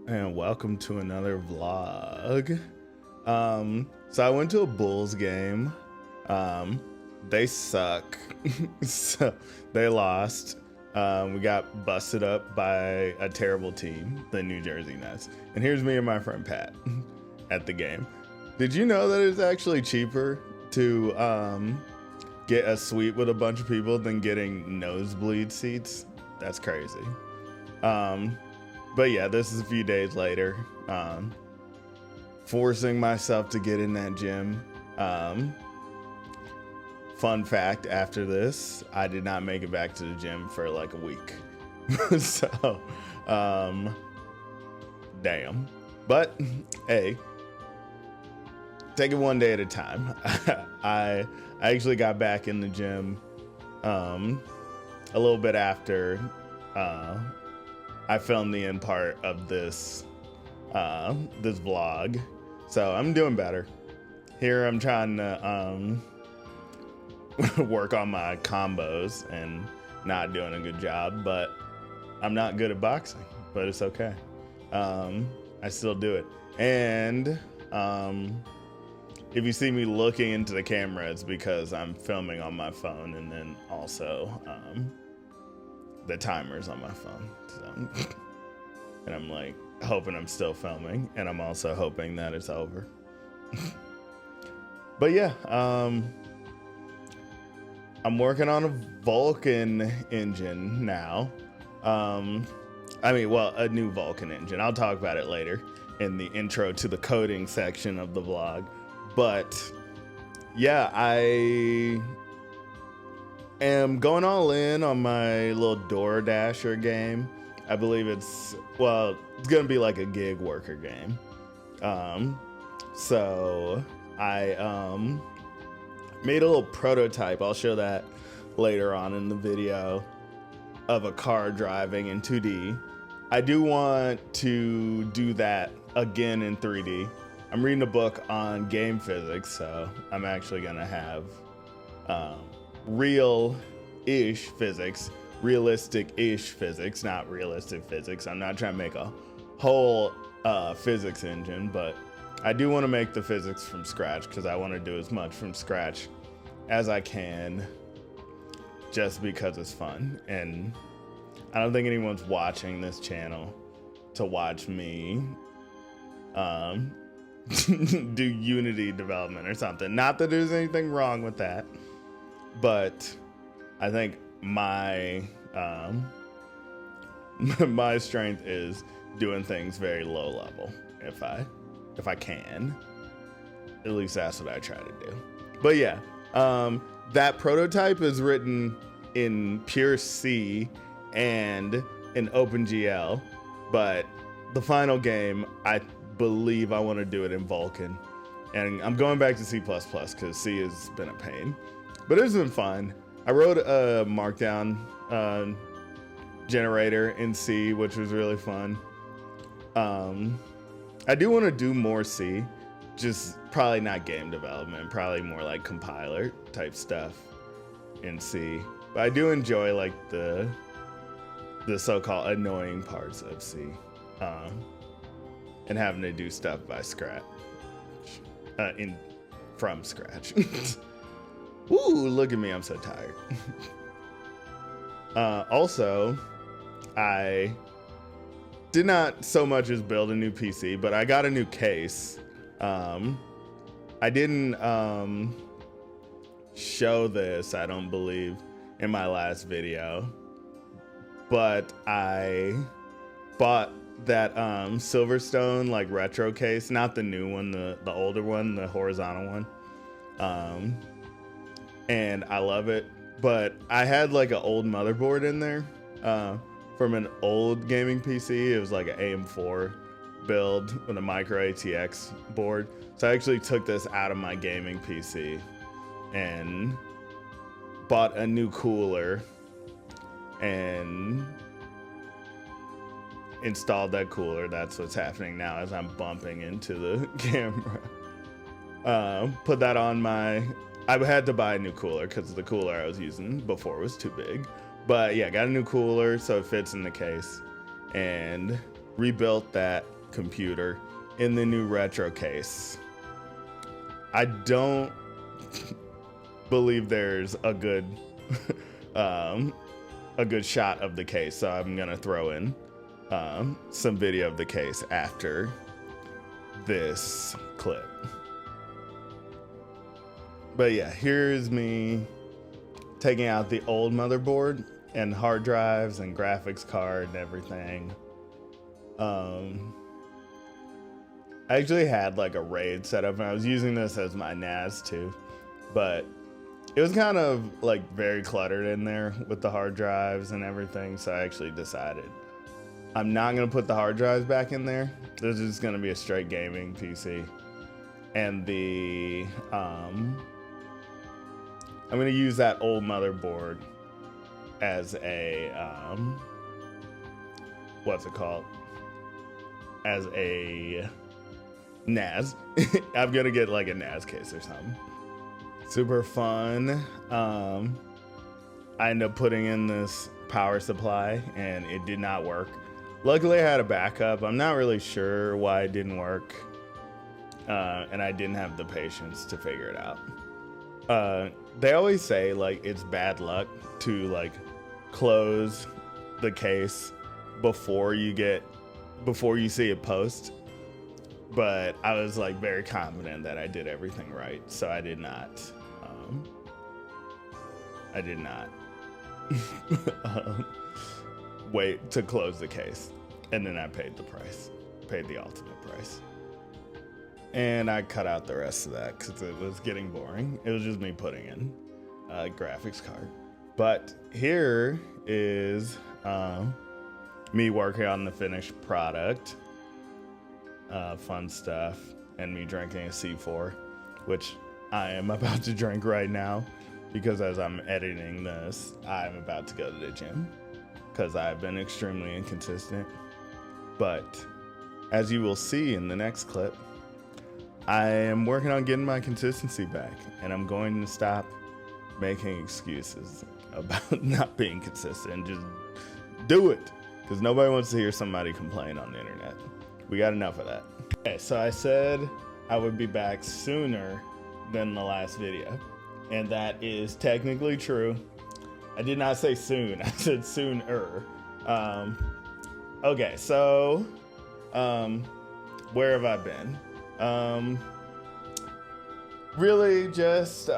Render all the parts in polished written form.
And welcome to another vlog. So I went to a Bulls game. They suck. So they lost. We got busted up by a terrible team, the New Jersey Nets. And here's me and my friend Pat at the game. Did you know that it's actually cheaper to get a suite with a bunch of people than getting nosebleed seats? That's crazy. But yeah, this is a few days later. Forcing myself to get in that gym. Fun fact, after this, I did not make it back to the gym for like a week. So, damn. But, hey, take it one day at a time. I actually got back in the gym a little bit after I filmed the end part of this vlog, so I'm doing better. Here I'm trying to work on my combos and not doing a good job, but I'm not good at boxing, but it's okay. I still do it. And if you see me looking into the camera, it's because I'm filming on my phone, and then also the timer's on my phone. So and I'm like hoping I'm still filming, and I'm also hoping that it's over. But yeah, I'm working on a Vulkan engine now. A new Vulkan engine. I'll talk about it later in the intro to the coding section of the vlog. But yeah, I am going all in on my little DoorDasher game. I believe it's going to be like a gig worker game. So I made a little prototype. I'll show that later on in the video of a car driving in 2D. I do want to do that again in 3D. I'm reading a book on game physics, so I'm actually going to have real-ish physics, realistic-ish physics, not realistic physics. I'm not trying to make a whole physics engine, but I do want to make the physics from scratch because I want to do as much from scratch as I can just because it's fun. And I don't think anyone's watching this channel to watch me do Unity development or something. Not that there's anything wrong with that, but I think my my strength is doing things very low level if I can. At least that's what I try to do. But yeah, that prototype is written in pure C and in OpenGL, but the final game, I believe I want to do it in Vulkan. And I'm going back to C++ because C has been a pain. But it's been fun. I wrote a markdown generator in C, which was really fun. I do want to do more C, just probably not game development, probably more like compiler type stuff in C. But I do enjoy like the so-called annoying parts of C, and having to do stuff by scratch, from scratch. Ooh, look at me, I'm so tired. Also, I did not so much as build a new PC, but I got a new case. I didn't show this, I don't believe, in my last video, but I bought that Silverstone like retro case, not the new one, the older one, the horizontal one. And I love it, but I had like an old motherboard in there from an old gaming PC. It was like an AM4 build with a micro ATX board. So I actually took this out of my gaming PC and bought a new cooler and installed that cooler. That's what's happening now as I'm bumping into the camera. Put that on my... I had to buy a new cooler because the cooler I was using before was too big. But yeah, got a new cooler so it fits in the case. And rebuilt that computer in the new retro case. I don't believe there's a good shot of the case, so I'm gonna throw in some video of the case after this clip. But yeah, here's me taking out the old motherboard and hard drives and graphics card and everything. I actually had like a RAID set up and I was using this as my NAS too, but it was kind of like very cluttered in there with the hard drives and everything. So I actually decided I'm not gonna put the hard drives back in there. This is gonna be a straight gaming PC. And I'm gonna use that old motherboard as a, what's it called? As a NAS. I'm gonna get like a NAS case or something. Super fun. I ended up putting in this power supply and it did not work. Luckily I had a backup. I'm not really sure why it didn't work. And I didn't have the patience to figure it out. They always say like it's bad luck to like close the case before you see it post. But I was like very confident that I did everything right. So I did not wait to close the case. And then I paid the ultimate price. And I cut out the rest of that because it was getting boring. It was just me putting in a graphics card. But here is me working on the finished product. Fun stuff. And me drinking a C4, which I am about to drink right now because as I'm editing this, I'm about to go to the gym because I've been extremely inconsistent. But as you will see in the next clip, I am working on getting my consistency back, and I'm going to stop making excuses about not being consistent. Just do it, because nobody wants to hear somebody complain on the internet. We got enough of that. Okay, so I said I would be back sooner than the last video, and that is technically true. I did not say soon, I said sooner. Okay, so where have I been? Really just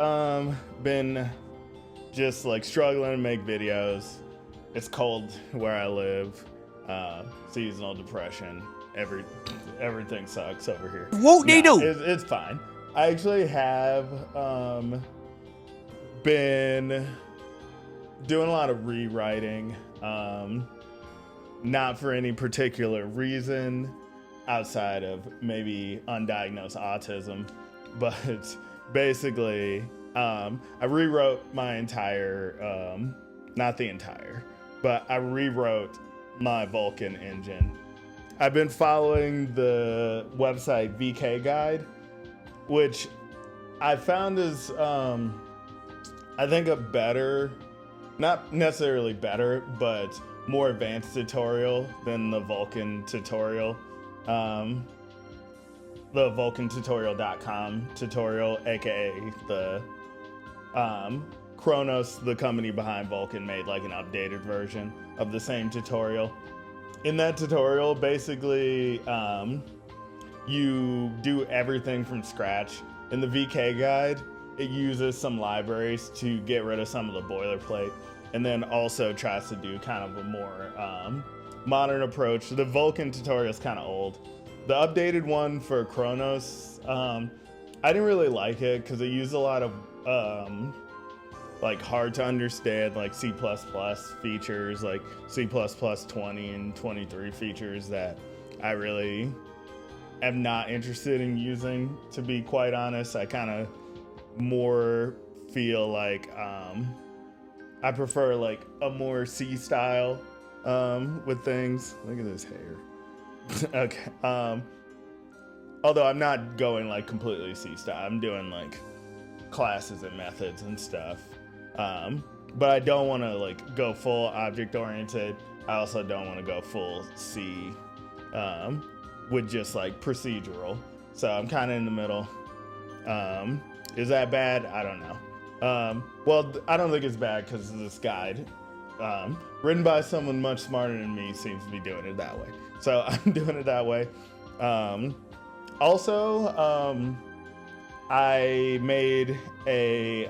been just like struggling to make videos. It's cold where I live. Seasonal depression. Everything sucks over here. What do you do? It's fine. I actually have been doing a lot of rewriting. Not for any particular reason outside of maybe undiagnosed autism, but basically I rewrote my entire, not the entire, but I rewrote my Vulkan engine. I've been following the website VK Guide, which I found is, I think a better, not necessarily better, but more advanced tutorial than the Vulkan tutorial. The vulkantutorial.com tutorial, aka the Kronos, the company behind Vulkan, made like an updated version of the same tutorial. In that tutorial, basically, you do everything from scratch. In the VK guide, it uses some libraries to get rid of some of the boilerplate, and then also tries to do kind of a more modern approach. The Vulkan tutorial is kind of old. The updated one for Kronos, I didn't really like it because it used a lot of like hard to understand like C++ features, like C++ 20 and 23 features that I really am not interested in using, to be quite honest. I kind of more feel like I prefer like a more C style with things. Look at this hair. Okay. Although I'm not going like completely C style. I'm doing like classes and methods and stuff. But I don't want to like go full object oriented. I also don't want to go full C with just like procedural. So I'm kind of in the middle. Is that bad? I don't know. Well, I don't think it's bad because this guide, written by someone much smarter than me, seems to be doing it that way. So I'm doing it that way. Also, I made a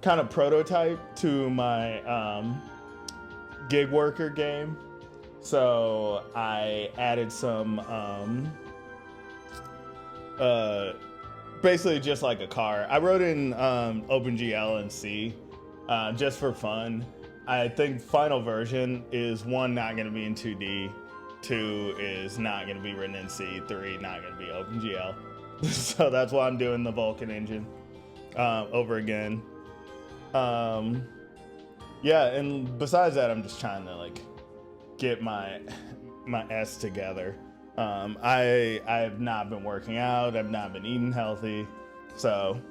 kind of prototype to my gig worker game. So I added some basically just like a car. I wrote in OpenGL and C just for fun. I think final version is 1 not going to be in 2D, 2 is not going to be written in C, 3 not going to be OpenGL. So that's why I'm doing the Vulkan engine over again. Yeah, and besides that, I'm just trying to like get my S together. I have not been working out. I've not been eating healthy. So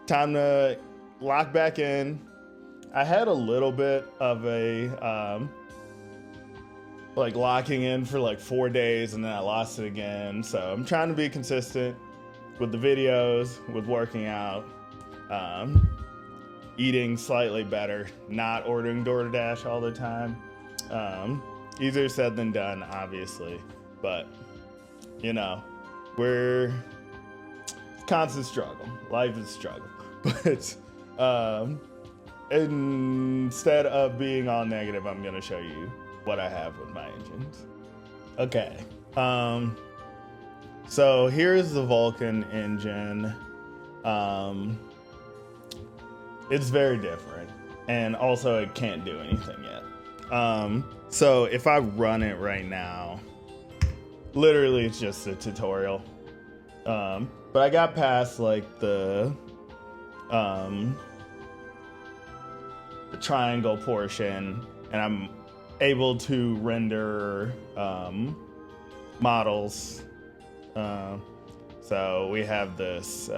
time to lock back in. I had a little bit of a like locking in for like 4 days and then I lost it again. So I'm trying to be consistent with the videos, with working out, eating slightly better, not ordering DoorDash all the time. Easier said than done, obviously, but you know, we're constant struggle. Life is a struggle, but instead of being all negative, I'm gonna show you what I have with my engines. Okay, so here's the Vulkan engine. It's very different, and also it can't do anything yet. So if I run it right now, literally it's just a tutorial. But I got past like the triangle portion, and I'm able to render models. So we have this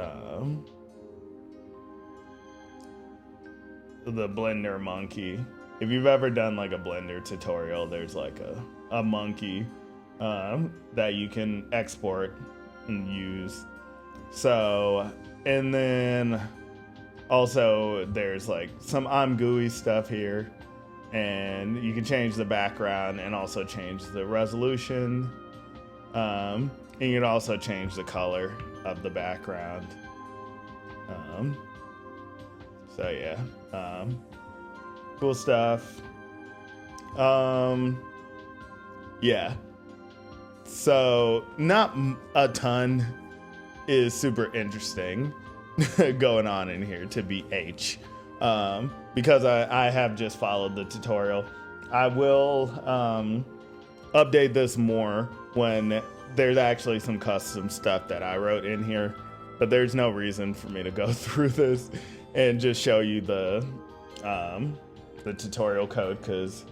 the Blender monkey. If you've ever done like a Blender tutorial, there's like a monkey that you can export and use. So, and then also there's like some I'm GUI stuff here, and you can change the background and also change the resolution. And you can also change the color of the background. So yeah, cool stuff. Yeah. So not a ton is super interesting going on in here to be H, because I have just followed the tutorial. I will update this more when there's actually some custom stuff that I wrote in here, but there's no reason for me to go through this and just show you the tutorial code, because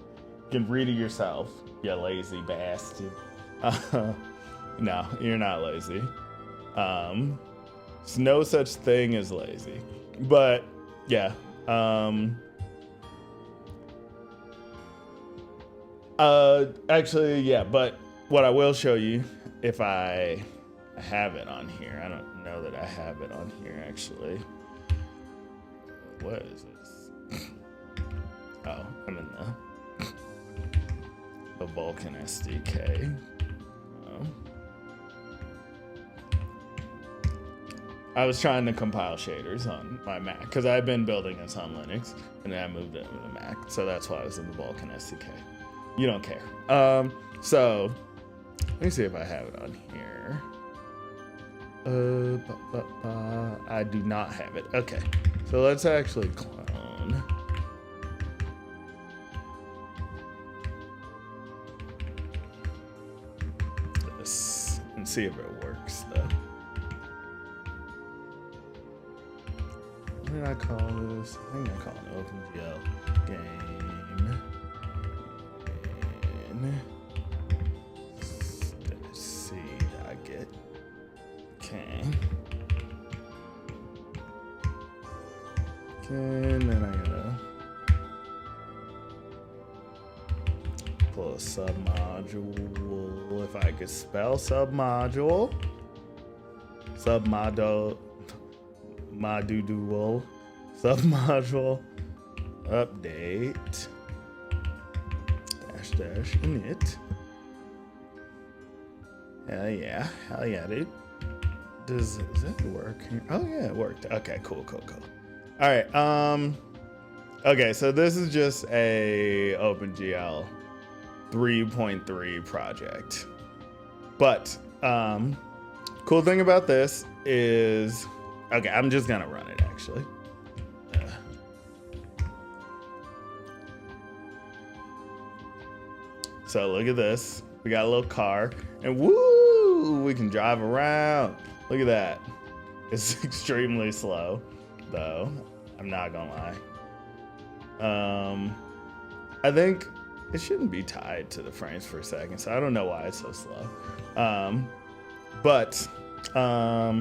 you can read it yourself, you lazy bastard. No, you're not lazy. There's no such thing as lazy. But yeah, actually, yeah, but what I will show you, if I have it on here, I don't know that I have it on here actually. What is this? Oh, I'm in the Vulkan SDK. I was trying to compile shaders on my Mac because I've been building this on Linux, and then I moved it to the Mac, so that's why I was in the Vulkan SDK. You don't care. So let me see if I have it on here. I do not have it. Okay, so let's actually clone. This and see if it works though. What did I call this? I think I call it OpenGL game. Let's see, I get. Okay. Okay, and then I gotta pull submodule, if I could spell submodule. Submodule. Module. Submodule. Update. Dash init. Hell yeah, dude. Does that work? Oh yeah, it worked. Okay, cool. All right, okay, so this is just a OpenGL 3.3 project. But cool thing about this is, okay, I'm just gonna run it actually. So look at this. We got a little car, and woo, we can drive around. Look at that. It's extremely slow, though. I'm not gonna lie. I think it shouldn't be tied to the frames per second, so I don't know why it's so slow. But let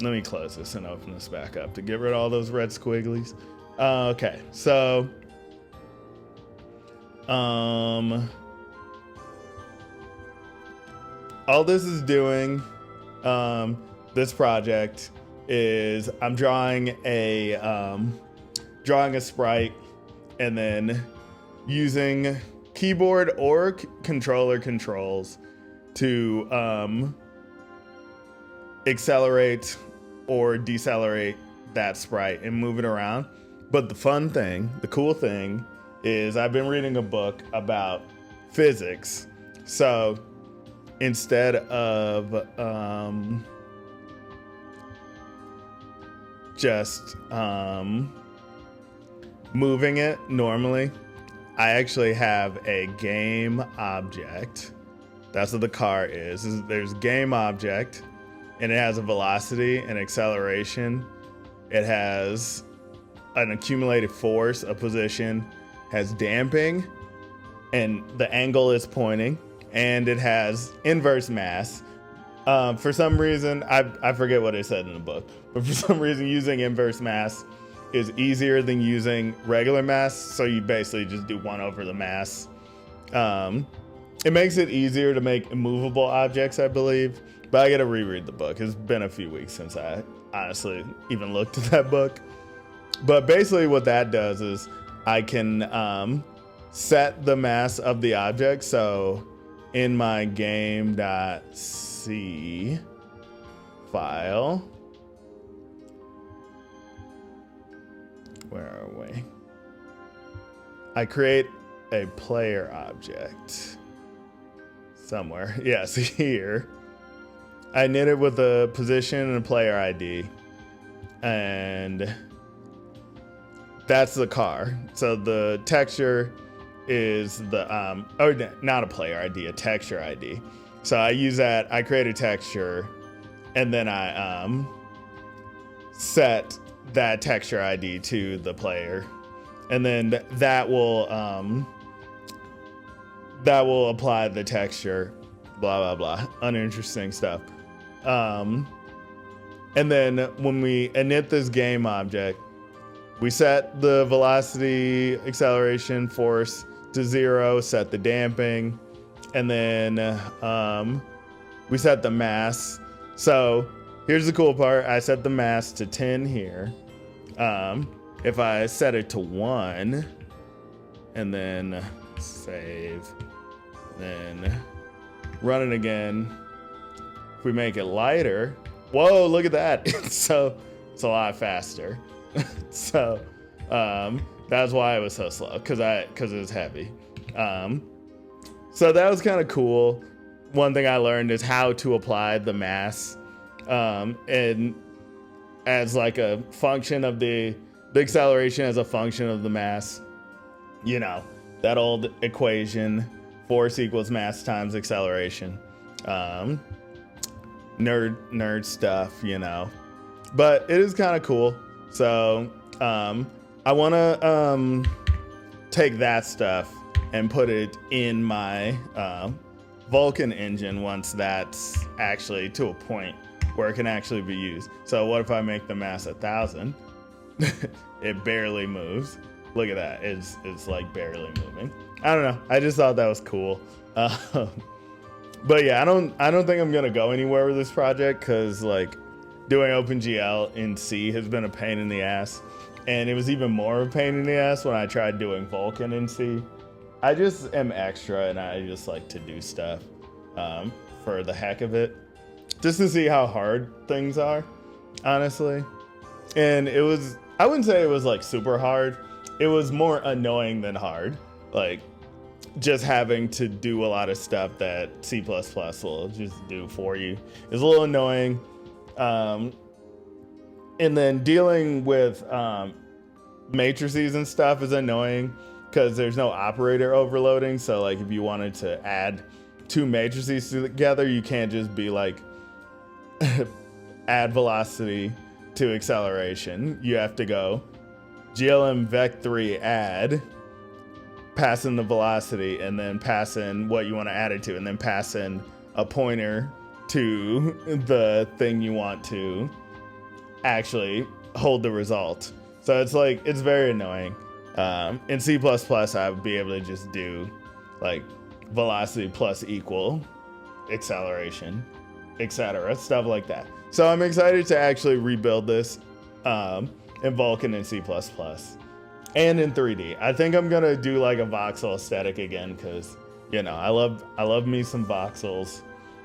me close this and open this back up to get rid of all those red squigglies. Okay, so all this is doing, this project is I'm drawing a sprite and then using keyboard or controller controls to accelerate or decelerate that sprite and move it around. But the cool thing is I've been reading a book about physics. So instead of just moving it normally, I actually have a game object. That's what the car is. There's game object, and it has a velocity and acceleration. It has an accumulated force, a position, has damping, and the angle is pointing, and it has inverse mass. For some reason, I forget what it said in the book, but for some reason using inverse mass is easier than using regular mass, so you basically just do 1 over the mass. It makes it easier to make immovable objects, I believe, but I gotta reread the book. It's been a few weeks since I honestly even looked at that book. But basically what that does is I can set the mass of the object. So in my game.c file, where are we? I create a player object somewhere. Yes, here. I knit it with a position and a player ID. And that's the car. So the texture is the, not a player ID, a texture ID. So I use that, I create a texture, and then I set that texture ID to the player. And then that will apply the texture, blah, blah, blah, uninteresting stuff. And then when we init this game object, we set the velocity, acceleration, force to 0, set the damping, and then we set the mass. So here's the cool part. I set the mass to 10 here. If I set it to 1 and then save, then run it again. If we make it lighter, whoa, look at that. It's a lot faster. So that's why it was so slow, because it was heavy. So that was kind of cool. One thing I learned is how to apply the mass, and as like a function of the acceleration as a function of the mass. You know, that old equation, force equals mass times acceleration. Nerd stuff, you know, but it is kind of cool. So I want to take that stuff and put it in my Vulkan engine once that's actually to a point where it can actually be used. So what if I make the mass 1,000? It barely moves. Look at that. It's like barely moving. I don't know. I just thought that was cool. But yeah, I don't think I'm gonna go anywhere with this project because like doing OpenGL in C has been a pain in the ass, and it was even more of a pain in the ass when I tried doing Vulkan in C. I just am extra, and I just like to do stuff for the heck of it, just to see how hard things are, honestly. And it was, I wouldn't say it was like super hard. It was more annoying than hard. Like just having to do a lot of stuff that C++ will just do for you is a little annoying. And then dealing with matrices and stuff is annoying because there's no operator overloading. So like if you wanted to add two matrices together, you can't just be like add velocity to acceleration. You have to go glm vec3 add, pass in the velocity, and then pass in what you want to add it to, and then pass in a pointer to the thing you want to actually hold the result. So it's like, it's very annoying. In C++, I would be able to just do like velocity plus equal acceleration, etc., stuff like that. So I'm excited to actually rebuild this in Vulkan and C++ and in 3D. I think I'm gonna do like a voxel aesthetic again because, you know, I love me some voxels.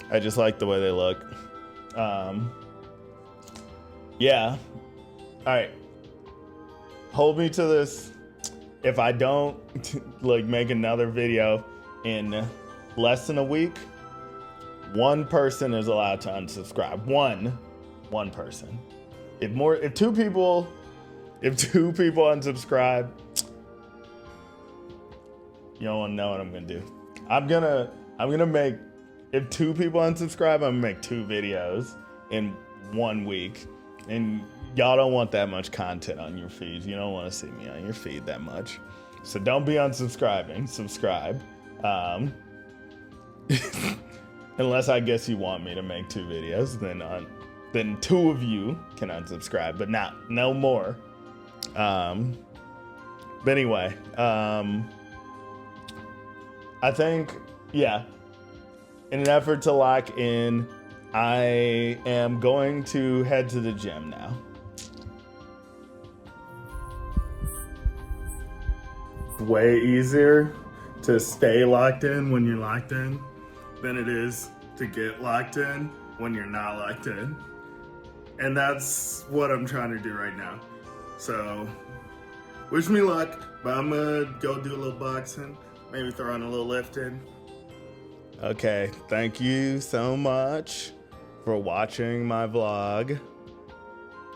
I just like the way they look. Yeah. All right. Hold me to this. If I don't like make another video in less than a week, one person is allowed to unsubscribe. One person. If two people unsubscribe, you don't want to know what I'm gonna do. I'm gonna make, if two people unsubscribe, I'm gonna make 2 videos in 1 week, and y'all don't want that much content on your feeds. You don't want to see me on your feed that much, so don't be unsubscribing. Subscribe, unless I guess you want me to make 2 videos, then 2 of you can unsubscribe, but no more. But anyway, I think, yeah, in an effort to lock in, I am going to head to the gym now. Way easier to stay locked in when you're locked in than it is to get locked in when you're not locked in. And that's what I'm trying to do right now. So, wish me luck, but I'm gonna go do a little boxing, maybe throw on a little lifting. Okay, thank you so much for watching my vlog.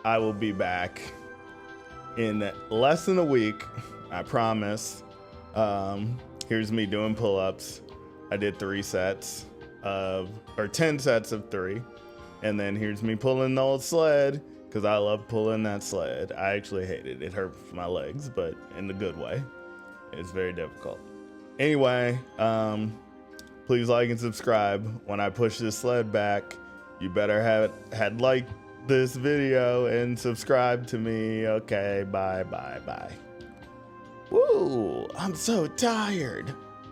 I will be back in less than a week, I promise. Here's me doing pull-ups. I did 10 sets of 3. And then here's me pulling the old sled, because I love pulling that sled. I actually hate it. It hurts my legs, but in the good way. It's very difficult. Anyway, please like and subscribe. When I push this sled back, you better had liked this video and subscribe to me. Okay, bye. Woo, I'm so tired.